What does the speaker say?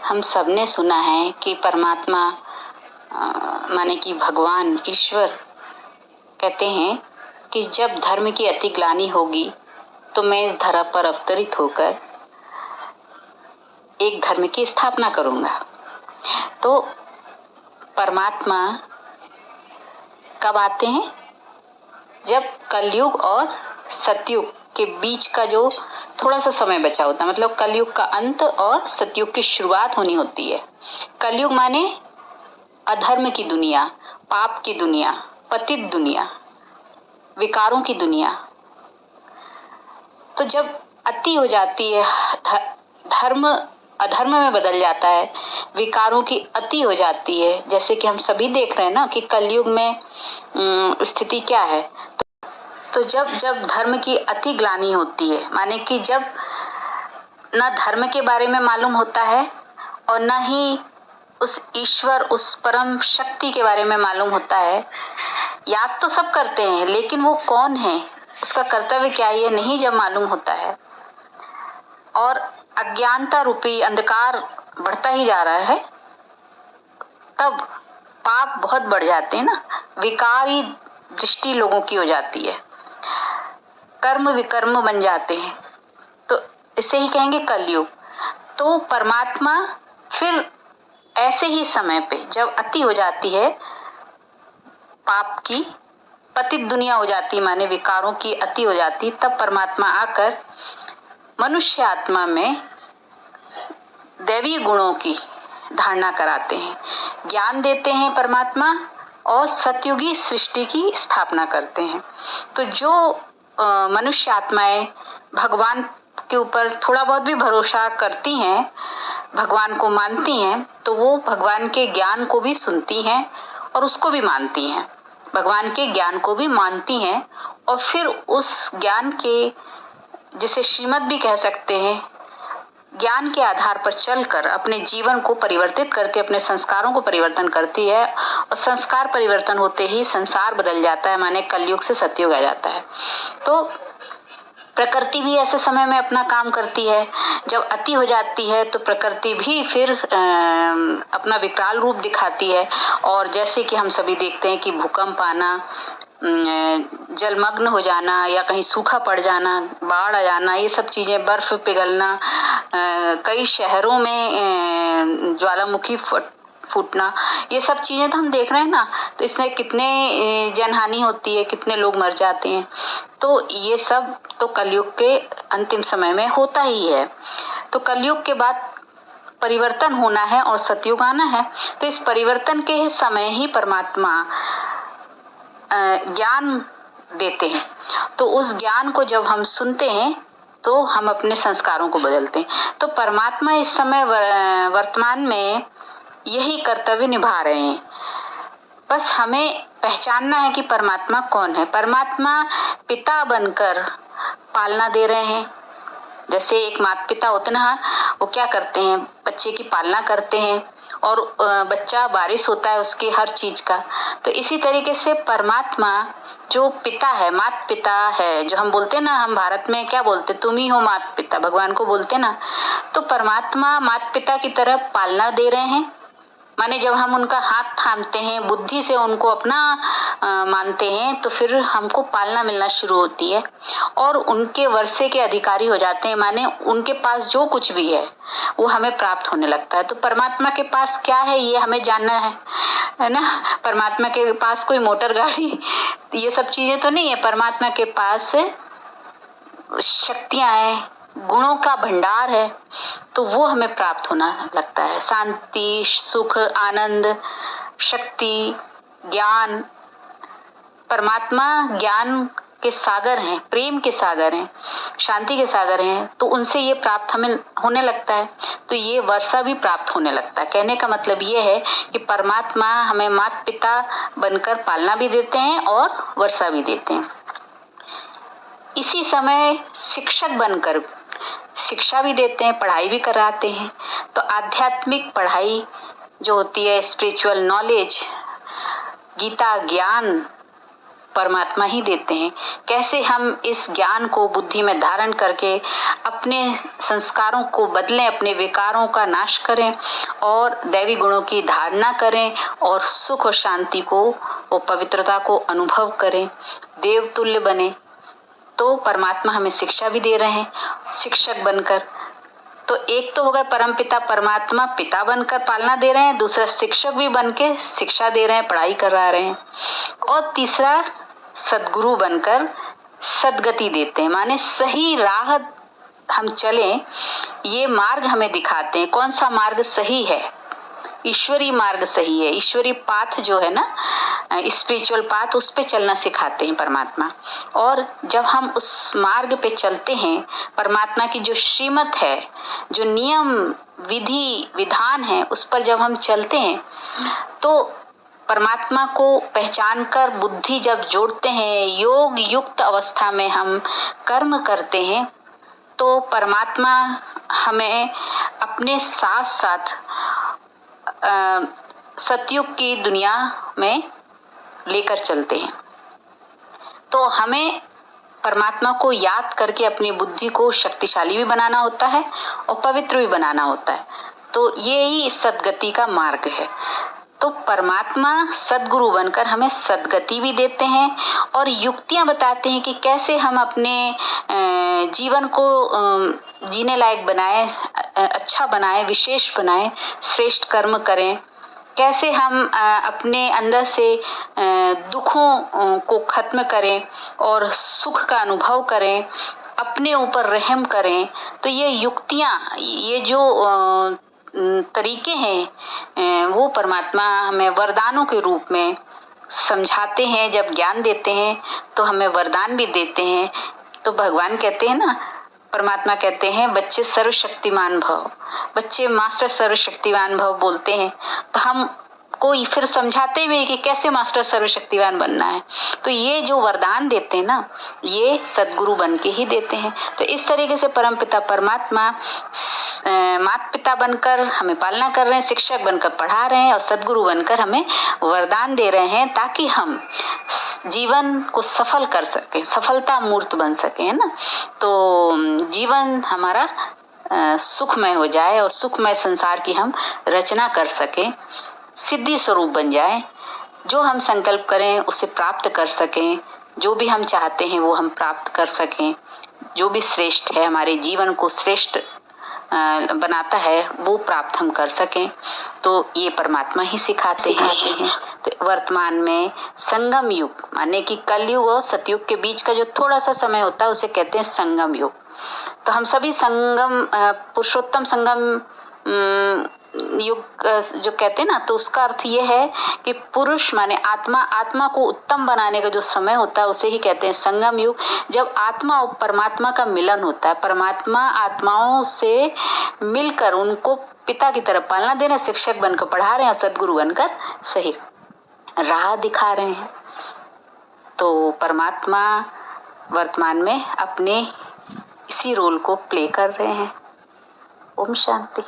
हम सब ने सुना है कि परमात्मा माने कि भगवान ईश्वर कहते हैं कि जब धर्म की अति ग्लानि होगी तो मैं इस धरा पर अवतरित होकर एक धर्म की स्थापना करूंगा। तो परमात्मा कब आते हैं? जब कलयुग और सतयुग के बीच का जो थोड़ा सा समय बचा होता है, मतलब कलयुग का अंत और सतयुग की शुरुआत होनी होती है। कलयुग माने अधर्म की दुनिया, पाप की दुनिया, पतित दुनिया, विकारों की दुनिया। तो जब अति हो जाती है, धर्म अधर्म में बदल जाता है, विकारों की अति हो जाती है, जैसे कि हम सभी देख रहे हैं ना कि कलयुग में स्थिति क्या है। तो जब जब धर्म की अति ग्लानि होती है, माने कि जब न धर्म के बारे में मालूम होता है और न ही उस ईश्वर, उस परम शक्ति के बारे में मालूम होता है। याद तो सब करते हैं, लेकिन वो कौन है, उसका कर्तव्य क्या है, ये नहीं जब मालूम होता है और अज्ञानता रूपी अंधकार बढ़ता ही जा रहा है, तब पाप बहुत बढ़ जाते हैं ना, विकारी दृष्टि लोगों की हो जाती है, कर्म विकर्म बन जाते हैं। तो इसे ही कहेंगे कलयुग। तो परमात्मा फिर ऐसे ही समय पे जब अति हो जाती है, पाप की पतित दुनिया हो जाती, माने विकारों की अति हो जाती, तब परमात्मा आकर मनुष्य आत्मा में दैवी गुणों की धारणा कराते हैं, ज्ञान देते हैं परमात्मा और सतयुगी सृष्टि की स्थापना करते हैं। तो जो मनुष्य आत्माएं भगवान के ऊपर थोड़ा बहुत भी भरोसा करती हैं, भगवान को मानती हैं, तो वो भगवान के ज्ञान को भी सुनती हैं और उसको भी मानती हैं, भगवान के ज्ञान को भी मानती हैं और फिर उस ज्ञान के, जिसे श्रीमत भी कह सकते हैं, ज्ञान के आधार पर चलकर अपने जीवन को परिवर्तित करती, अपने संस्कारों को परिवर्तन करती है और संस्कार परिवर्तन होते ही संसार बदल जाता है, माने कलयुग से सतयुग आ जाता है। तो प्रकृति भी ऐसे समय में अपना काम करती है। जब अति हो जाती है तो प्रकृति भी फिर अपना विकराल रूप दिखाती है और जैसे कि हम सभी देखते हैं कि भूकंप आना, जलमग्न हो जाना या कहीं सूखा पड़ जाना, बाढ़ आ जाना, ये सब चीजें, बर्फ पिघलना, कई शहरों में ज्वालामुखी फूटना, ये सब चीजें तो हम देख रहे हैं ना। तो इसमें कितने जनहानि होती है, कितने लोग मर जाते हैं। तो ये सब तो कलयुग के अंतिम समय में होता ही है। तो कलयुग के बाद परिवर्तन होना है और सतयुग आना है। तो इस परिवर्तन के समय ही परमात्मा ज्ञान देते हैं। तो उस ज्ञान को जब हम सुनते हैं तो हम अपने संस्कारों को बदलते हैं। तो परमात्मा इस समय वर्तमान में यही कर्तव्य निभा रहे हैं। बस हमें पहचानना है कि परमात्मा कौन है। परमात्मा पिता बनकर पालना दे रहे हैं। जैसे एक माता पिता होते ना, वो क्या करते हैं, बच्चे की पालना करते हैं और बच्चा वारिस होता है उसके हर चीज का। तो इसी तरीके से परमात्मा जो पिता है, माता पिता है, जो हम बोलते हैं ना, हम भारत में क्या बोलते, तुम ही हो माता पिता, भगवान को बोलते ना। तो परमात्मा माता पिता की तरह पालना दे रहे हैं, माने जब हम उनका हाथ थामते हैं, बुद्धि से उनको अपना मानते हैं, तो फिर हमको पालना मिलना शुरू होती है और उनके वर्षे के अधिकारी हो जाते हैं, माने उनके पास जो कुछ भी है वो हमें प्राप्त होने लगता है। तो परमात्मा के पास क्या है ये हमें जानना है ना। परमात्मा के पास कोई मोटर गाड़ी ये सब चीजें तो नहीं है। परमात्मा के पास शक्तियां हैं, गुणों का भंडार है, तो वो हमें प्राप्त होना लगता है। शांति, सुख, आनंद, शक्ति, ज्ञान। परमात्मा ज्ञान के सागर हैं, प्रेम के सागर हैं, शांति के सागर हैं, तो उनसे ये प्राप्त हमें होने लगता है। तो ये वर्षा भी प्राप्त होने लगता है। कहने का मतलब ये है कि परमात्मा हमें माता पिता बनकर पालना भी देते हैं और वर्षा भी देते हैं। इसी समय शिक्षक बनकर शिक्षा भी देते हैं, पढ़ाई भी कराते हैं। तो आध्यात्मिक पढ़ाई जो होती है, स्पिरिचुअल नॉलेज, गीता ज्ञान, परमात्मा ही देते हैं। कैसे हम इस ज्ञान को बुद्धि में धारण करके अपने संस्कारों को बदलें, अपने विकारों का नाश करें और दैवी गुणों की धारणा करें और सुख और शांति को और पवित्रता को अनुभव करें, देवतुल्य बने। तो परमात्मा हमें शिक्षा भी दे रहे हैं शिक्षक बनकर। तो एक तो हो गए परमपिता परमात्मा पिता बनकर पालना दे रहे हैं, दूसरा शिक्षक भी बनके शिक्षा दे रहे हैं, पढ़ाई करा रहे हैं, और तीसरा सद्गुरु बनकर सद्गति देते हैं, माने सही राह हम चलें, ये मार्ग हमें दिखाते हैं। कौन सा मार्ग सही है? ईश्वरी मार्ग सही है, ईश्वरी पाथ जो है ना, स्पिरिचुअल पाथ, उस पे चलना सिखाते हैं परमात्मा। और जब हम उस मार्ग पे चलते हैं, परमात्मा की जो श्रीमत है, जो नियम विधि विधान है, उस पर जब हम चलते हैं तो परमात्मा को पहचान कर बुद्धि जब जोड़ते हैं, योग युक्त अवस्था में हम कर्म करते हैं, तो परमात्मा हमें अपने साथ साथ सतयुग की दुनिया में लेकर चलते हैं। तो हमें परमात्मा को याद करके अपनी बुद्धि को शक्तिशाली भी बनाना होता है और पवित्र भी बनाना होता है। तो ये ही सद्गति का मार्ग है। तो परमात्मा सद्गुरु बनकर हमें सद्गति भी देते हैं और युक्तियां बताते हैं कि कैसे हम अपने जीवन को जीने लायक बनाएं, अच्छा बनाएं, विशेष बनाएं, श्रेष्ठ कर्म करें। कैसे हम अपने अंदर से दुखों को खत्म करें और सुख का अनुभव करें, अपने ऊपर रहम करें। तो ये युक्तियां, ये जो तरीके हैं, वो परमात्मा हमें वरदानों के रूप में समझाते हैं। जब ज्ञान देते हैं तो हमें वरदान भी देते हैं। तो भगवान कहते हैं ना, परमात्मा कहते हैं बच्चे सर्वशक्तिमान भव, बच्चे मास्टर सर्वशक्तिमान भव बोलते हैं। तो हम कोई फिर समझाते भी कि कैसे मास्टर सर्वशक्तिवान बनना है। तो ये जो वरदान देते हैं ना, ये सद्गुरु बन के ही देते हैं। तो इस तरीके से परमपिता परमात्मा माता पिता बनकर हमें पालना कर रहे हैं, शिक्षक बनकर पढ़ा रहे हैं और सद्गुरु बनकर हमें वरदान दे रहे हैं, ताकि हम जीवन को सफल कर सकें, सफलता मूर्त बन सके, है ना। तो जीवन हमारा सुखमय हो जाए और सुखमय संसार की हम रचना कर सकें, सिद्धि स्वरूप बन जाए। जो हम संकल्प करें उसे प्राप्त कर सकें, जो भी हम चाहते हैं वो हम प्राप्त कर सकें, जो भी श्रेष्ठ है, हमारे जीवन को श्रेष्ठ बनाता है, वो प्राप्त हम कर सकें। तो ये परमात्मा ही सिखाते हैं। तो वर्तमान में संगम युग, माने कि कलयुग और सतयुग के बीच का जो थोड़ा सा समय होता है उसे कहते हैं संगम युग। तो हम सभी संगम पुरुषोत्तम संगम युग जो कहते हैं ना, तो उसका अर्थ ये है कि पुरुष माने आत्मा, आत्मा को उत्तम बनाने का जो समय होता है उसे ही कहते हैं संगम युग। जब आत्मा और परमात्मा का मिलन होता है, परमात्मा आत्माओं से मिलकर उनको पिता की तरफ पालना दे रहे हैं, शिक्षक बनकर पढ़ा रहे हैं और सद्गुरु बनकर सही राह दिखा रहे हैं। तो परमात्मा वर्तमान में अपने इसी रोल को प्ले कर रहे हैं। ओम शांति।